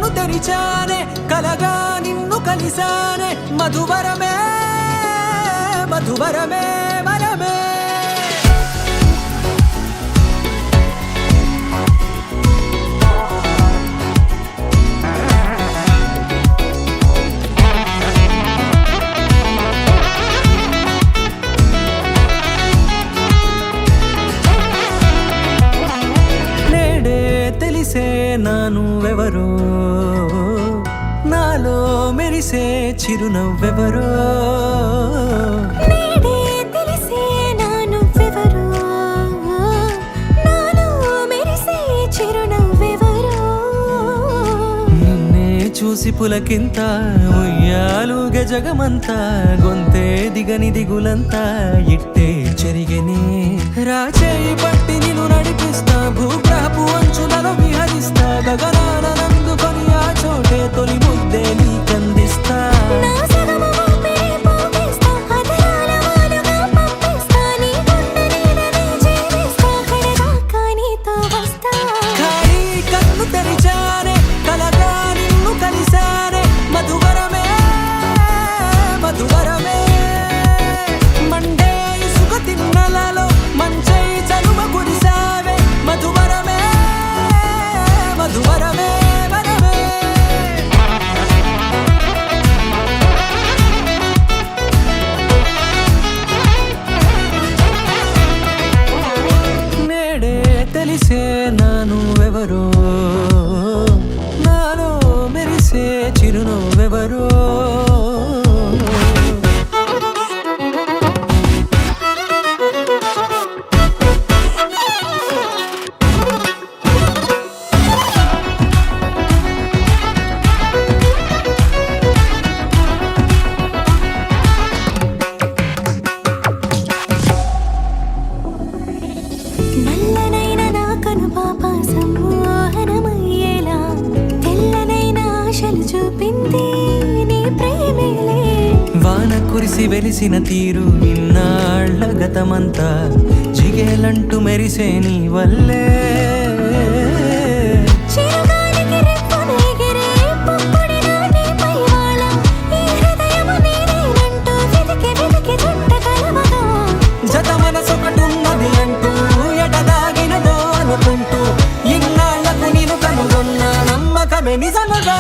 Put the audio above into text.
కన్ను తెరిచానే కలగా నిన్ను కలిసానే మధువరమే మధువరమే వరమే తెలిసే నానువెవరో నాలో మెరిసే చిరునవ్వెవరో తెలిసే నానువెవరో నాలో మెరిసే చిరునవ్వెవరో నిన్నే చూసి పులకింత ఉయ్యాలుగ జగమంతా గొంతే దిగని దిగులంతా ఇట్టే చెరిగెనే రాచేయి పట్టి నిన్ను నడిపిస్తా భూగ్రహపు అంచులలో విహరిస్తా గగనాన నందుకొని ఆ చోటే తొలి ముద్దే నీకందిస్తా నా సగము ఊపిరి పోగిస్తా అదరాల వాలుగా పంపిస్తా నీ గుండె నీడనే జీవిస్తా కడదాకా నీతో వస్తా ఖాళీ కన్ను తెరిచానే కలగా నిన్ను కలిసానే మధువరమే మధువరమే మండే ఇసుక తిన్నలలో మంచై చలువ కురిసావే మధువరమే మధువరమే వరమే నేడే తెలిసే నానువెవరో నాలో మెరిసే చిరునవ్వెవరో నల్లనైన నా కనుపాప సమ్మోహనమయ్యేలా తెల్లనైన ఆశలు చూపింది నీ ప్రేమేలే వాన కురిసి వెలిసిన తీరు ఇన్నాళ్ల గతమంతా జిగేలంటూ మెరిసే నీ వల్లే చిరుగాలికి రెప్పను ఎగిరే పుప్పొడిన నీపై వాళ ఈ హృదయము నీదేనంటూ వెతికి వెతికి జంట కలవగా జత మనసొకటున్నది అంటూ ఎటదాగినదో అనుకుంటూ ఇన్నాళ్లకు నేను కనుగొన్న నమ్మకమే నిజముగా